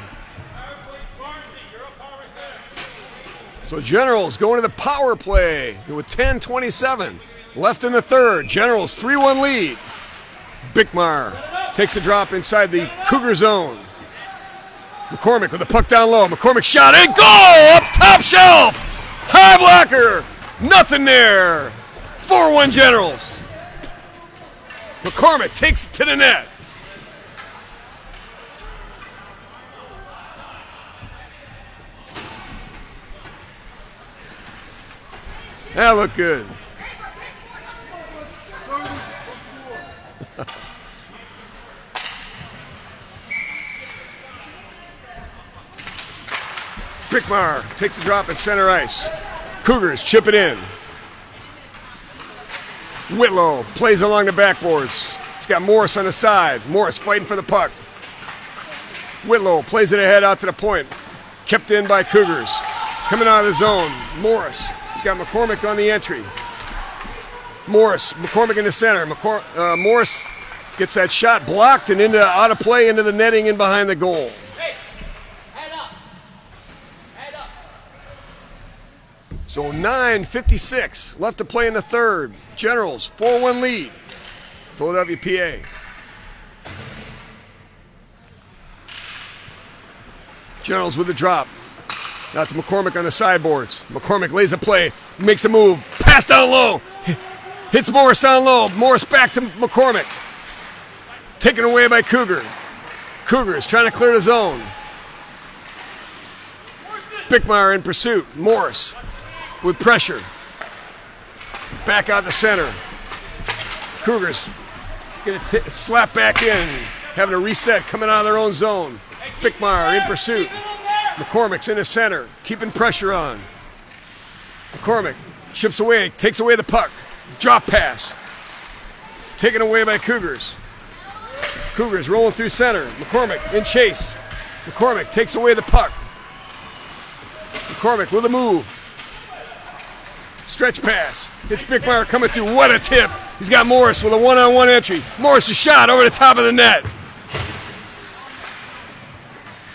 So Generals going to the power play with 10:27 left in the third. Generals 3-1 lead. Bickmar takes a drop inside the Cougar zone. McCormick with the puck down low. McCormick shot and goal up top shelf. High blocker. Nothing there. 4-1 Generals. McCormick takes it to the net. That looked good. Bickmar takes a drop at center ice. Cougars chip it in. Whitlow plays along the backboards. He's got Morris on the side. Morris fighting for the puck. Whitlow plays it ahead out to the point. Kept in by Cougars. Coming out of the zone. Morris. He's got McCormick on the entry. Morris, McCormick in the center. Morris gets that shot blocked and out of play into the netting in behind the goal. Hey, head up. Head up. So 9:56 left to play in the third. Generals 4-1 lead. Philadelphia, PA. Generals with the drop. Now to McCormick on the sideboards. McCormick lays a play, makes a move, pass down low, hits Morris down low. Morris back to McCormick. Taken away by Cougar. Cougars trying to clear the zone. Bickmar in pursuit. Morris with pressure. Back out to center. Cougars get a slap back in. having a reset, coming out of their own zone. Bickmeyer in pursuit. McCormick's in the center, keeping pressure on. McCormick chips away, takes away the puck. Drop pass. Taken away by Cougars. Cougars rolling through center. McCormick in chase. McCormick takes away the puck. McCormick with a move. Stretch pass. Hits Bickmeyer coming through. What a tip. He's got Morris with a one-on-one entry. Morris' shot over the top of the net.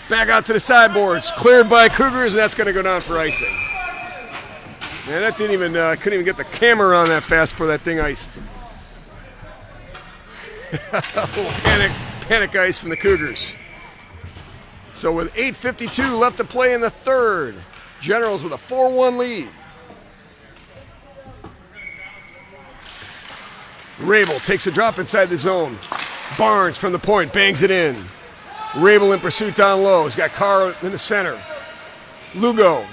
Back out to the sideboards. Cleared by Cougars, and that's going to go down for icing. Man, that didn't even, couldn't even get the camera on that fast for that thing iced. A little panic ice from the Cougars. So with 8:52 left to play in the third, Generals with a 4-1 lead. Rabel takes a drop inside the zone. Barnes from the point, bangs it in. Rabel in pursuit down low. He's got Carr in the center. Lugo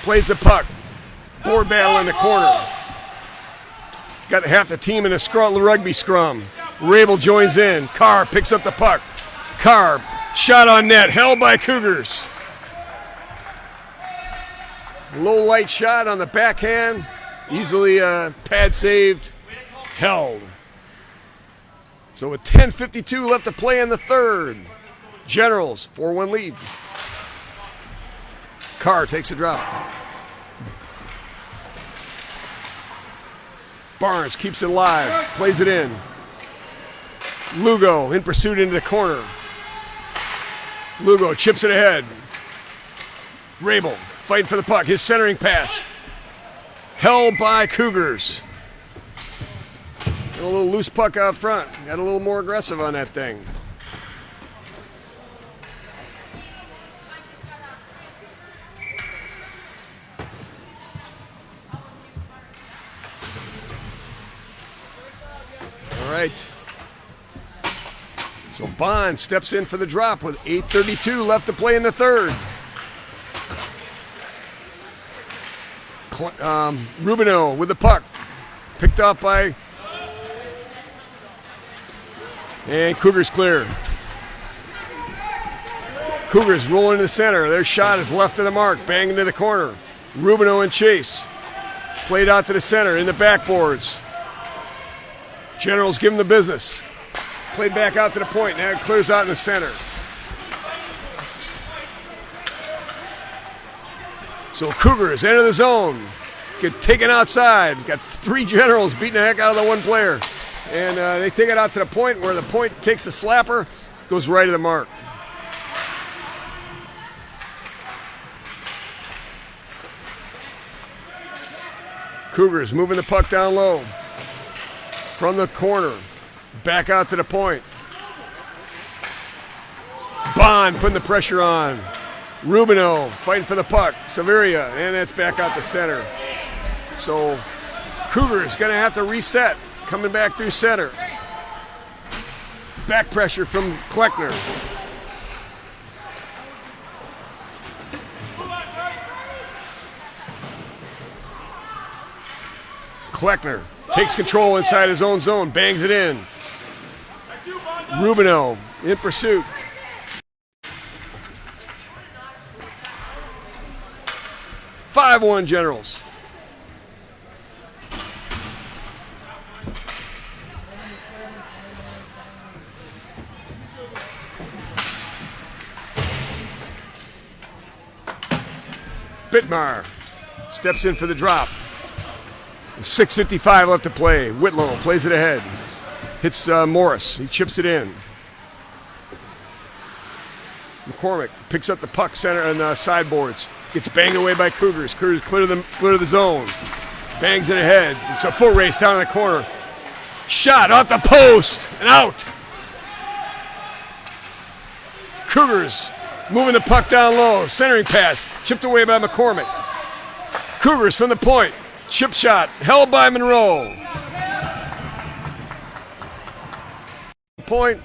plays the puck. Board battle in the corner. Got half the team in a rugby scrum. Rabel joins in. Carr picks up the puck. Carr, shot on net, held by Cougars. Low light shot on the backhand. Easily pad saved. Held. So with 10:52 left to play in the third, Generals 4-1 lead. Carr takes a drop. Barnes keeps it alive, plays it in. Lugo in pursuit into the corner. Lugo chips it ahead. Rabel fighting for the puck. His centering pass. Held by Cougars. A little loose puck out front. Got a little more aggressive on that thing. All right. So Bond steps in for the drop with 8:32 left to play in the third. Rubino with the puck. Picked up by... And Cougars clear. Cougars rolling in the center. Their shot is left of the mark. Banging to the corner. Rubino in chase. Played out to the center in the backboards. Generals give him the business. Played back out to the point. Now it clears out in the center. So Cougars enter the zone. Get taken outside. Got three Generals beating the heck out of the one player. And they take it out to the point where the point takes a slapper, goes right to the mark. Cougars moving the puck down low. From the corner, back out to the point. Bond putting the pressure on. Rubino fighting for the puck. Severia, and it's back out to center. So Cougars going to have to reset. Coming back through center. Back pressure from Kleckner. Kleckner takes control inside his own zone, bangs it in. Rubino in pursuit. "5-1 Generals." Bickmeyer steps in for the drop. 6:55 left to play. Whitlow plays it ahead. Hits Morris. He chips it in. McCormick picks up the puck center and sideboards. Gets banged away by Cougars. Cougars clear the zone. Bangs it ahead. It's a foot race down in the corner. Shot off the post and out. Cougars moving the puck down low. Centering pass. Chipped away by McCormick. Cougars from the point. Chip shot. Held by Monroe. Point.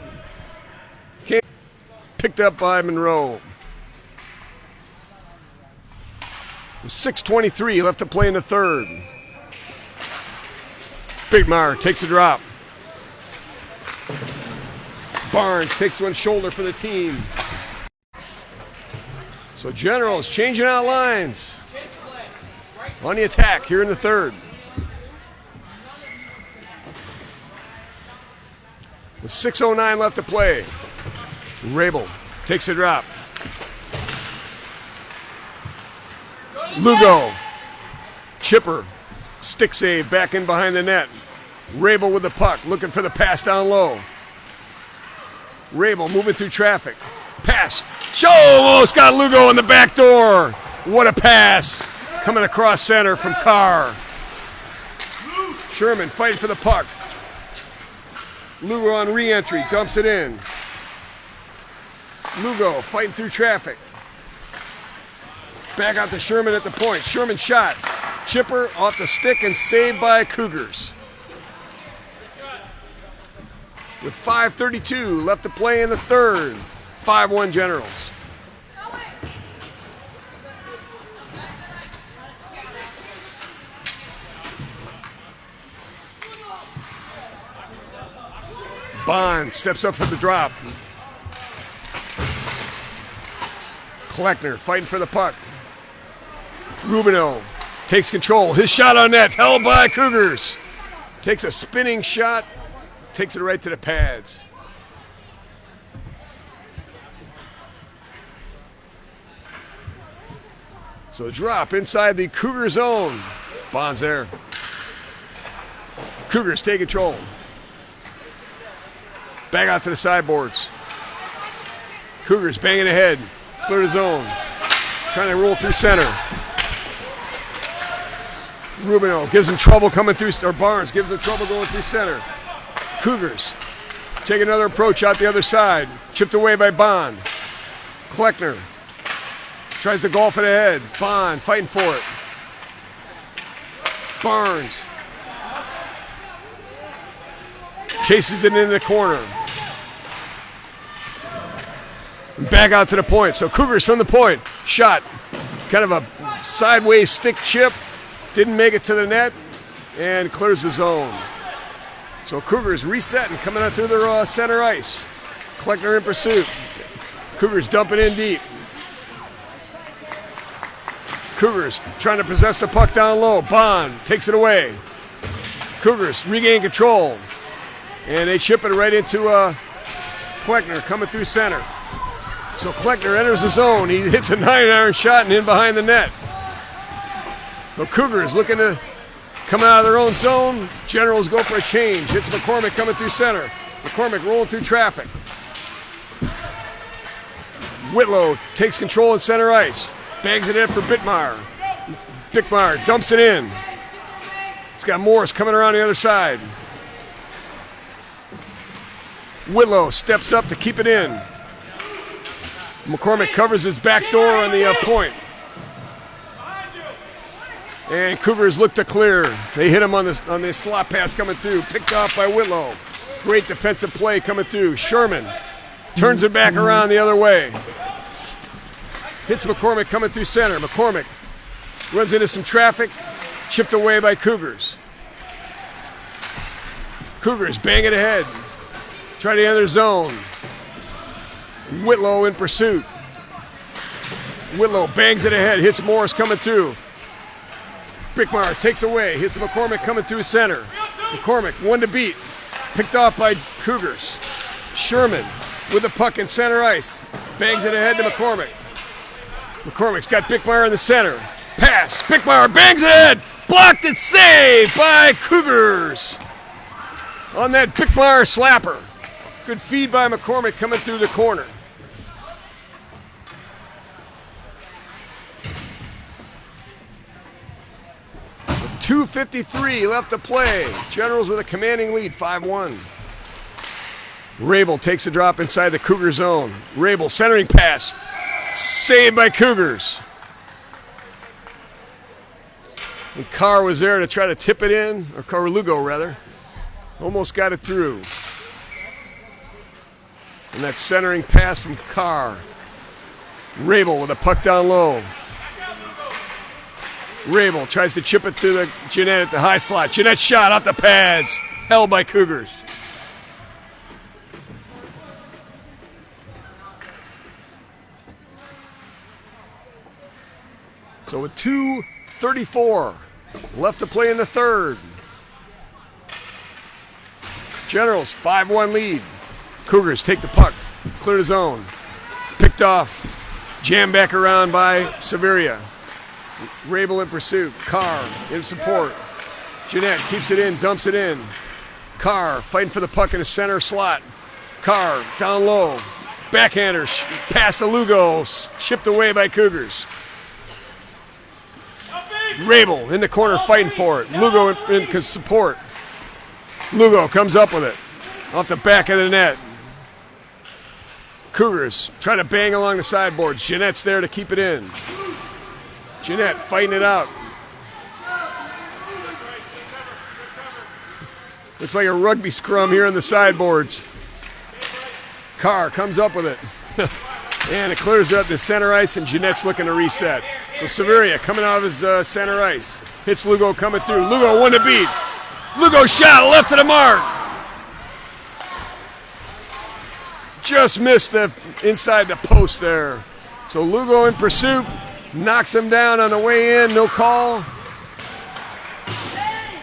Picked up by Monroe. 6:23 left to play in the third. Bickmeyer takes a drop. Barnes takes one shoulder for the team. So Generals changing out lines. On the attack here in the third. With 6:09 left to play. Rabel takes a drop. Lugo. Chipper. Stick save back in behind the net. Rabel with the puck, looking for the pass down low. Rabel moving through traffic. Pass. Almost got Lugo in the back door. What a pass. Coming across center from Carr. Sherman fighting for the puck. Lugo on re-entry, dumps it in. Lugo fighting through traffic. Back out to Sherman at the point. Sherman shot. Chipper off the stick and saved by Cougars. With 5:32 left to play in the third. 5-1 Generals. Bond steps up for the drop. Kleckner fighting for the puck. Rubino takes control. His shot on net, held by Cougars. Takes a spinning shot, takes it right to the pads. So a drop inside the Cougar zone. Bond's there. Cougars take control. Back out to the sideboards. Cougars banging ahead. Clear the zone. Trying to roll through center. Rubino gives him trouble coming through, or Barnes gives him trouble going through center. Cougars take another approach out the other side. Chipped away by Bond. Kleckner tries to golf it ahead. Bond fighting for it. Barnes chases it in the corner. Back out to the point. So Cougars from the point. Shot. Kind of a sideways stick chip. Didn't make it to the net. And clears the zone. So Cougars resetting, coming out through their center ice. Kleckner in pursuit. Cougars dumping in deep. Cougars trying to possess the puck down low. Bond takes it away. Cougars regain control. And they chip it right into Kleckner coming through center. So Kleckner enters the zone. He hits a 9-iron shot and in behind the net. So Cougars looking to come out of their own zone. Generals go for a change. Hits McCormick coming through center. McCormick rolling through traffic. Whitlow takes control at center ice. Bangs it in for Bittmeyer. Bittmeyer dumps it in. He's got Morris coming around the other side. Whitlow steps up to keep it in. McCormick covers his back door on the point. And Cougars look to clear. They hit him on this slot pass coming through. Picked off by Whitlow. Great defensive play coming through. Sherman turns it back around the other way. Hits McCormick coming through center. McCormick runs into some traffic. Chipped away by Cougars. Cougars bang it ahead. Try to enter zone. Whitlow in pursuit. Whitlow bangs it ahead. Hits Morris coming through. Bickmeyer takes away. Hits McCormick coming through center. McCormick one to beat. Picked off by Cougars. Sherman with the puck in center ice. Bangs it ahead to McCormick. McCormick's got Bickmeyer in the center. Pass. Bickmeyer bangs it ahead. Blocked and saved by Cougars. On that Bickmeyer slapper. Good feed by McCormick coming through the corner. With 2:53 left to play. Generals with a commanding lead, 5-1. Rabel takes a drop inside the Cougar zone. Rabel centering pass. Saved by Cougars. And Carr was there to try to tip it in, or Carlugo rather. Almost got it through. And that centering pass from Carr. Rabel with a puck down low. Rabel tries to chip it to the Jeanette at the high slot. Jeanette shot out the pads. Held by Cougars. So with 2:34 left to play in the third. Generals 5-1 lead. Cougars take the puck, clear the zone, picked off, jammed back around by Severia. Rabel in pursuit, Carr in support. Jeanette keeps it in, dumps it in. Carr fighting for the puck in the center slot. Carr down low, backhander, pass to Lugo, chipped away by Cougars. Rabel in the corner fighting for it. Lugo in support. Lugo comes up with it off the back of the net. Cougars trying to bang along the sideboards. Jeanette's there to keep it in. Jeanette fighting it out. Looks like a rugby scrum here on the sideboards. Carr comes up with it. And it clears up the center ice, and Jeanette's looking to reset. So Severia coming out of his center ice. Hits Lugo coming through. Lugo won the beat. Lugo shot left of the mark. Just missed the inside the post there. So Lugo in pursuit. Knocks him down on the way in. No call.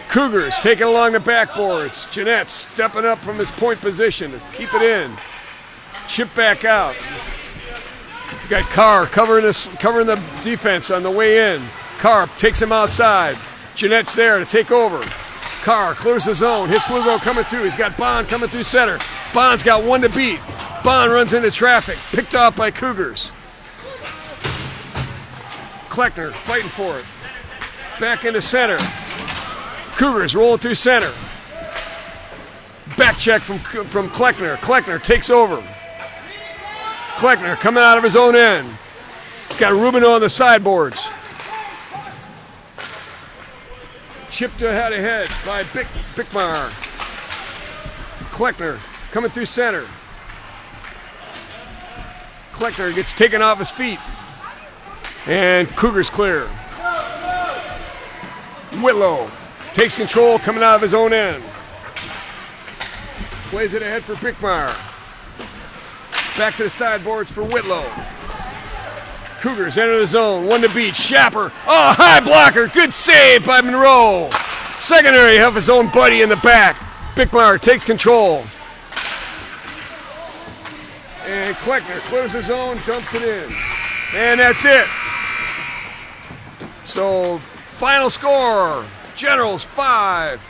Cougars taking along the backboards. Jeanette stepping up from his point position to keep it in. Chip back out. Got Carr covering the defense on the way in. Carr takes him outside. Jeanette's there to take over. Carr clears the zone. Hits Lugo coming through. He's got Bond coming through center. Bond's got one to beat. Bond runs into traffic. Picked off by Cougars. Kleckner fighting for it. Back into center. Cougars rolling through center. Back check from Kleckner. Kleckner takes over. Kleckner coming out of his own end. He's got Rubino on the sideboards. Chipped ahead by Bickmeyer. Kleckner coming through center. Kleckner gets taken off his feet. And Cougars clear. Whitlow takes control coming out of his own end. Plays it ahead for Bickmeyer. Back to the sideboards for Whitlow. Cougars enter the zone. One to beat. Schapper. Oh, high blocker. Good save by Monroe. Secondary have his own buddy in the back. Bickmeyer takes control. And Kleckner clears the zone, dumps it in. And that's it. So, final score. Generals 5.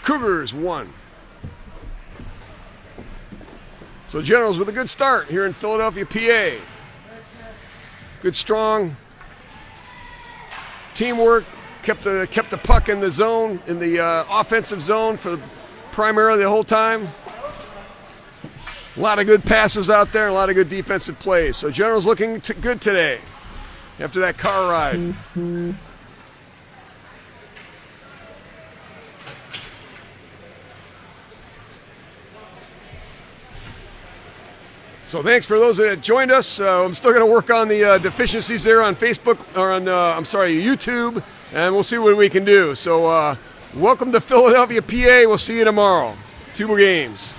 Cougars 1. So Generals with a good start here in Philadelphia, PA. Good, strong teamwork. Kept the puck in the zone, in the offensive zone for primarily the whole time. A lot of good passes out there, a lot of good defensive plays. So Generals looking good today after that car ride. Mm-hmm. So thanks for those that joined us. I'm still going to work on the deficiencies there on Facebook, or on, YouTube, and we'll see what we can do. So welcome to Philadelphia, PA. We'll see you tomorrow. 2 more games.